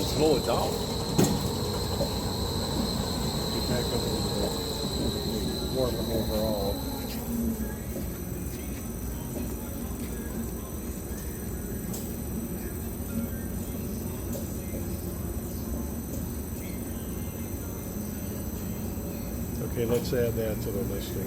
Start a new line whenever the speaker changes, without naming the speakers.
slow it down.
Get back up a little bit. Warm them overall. Okay, let's add that to the listing.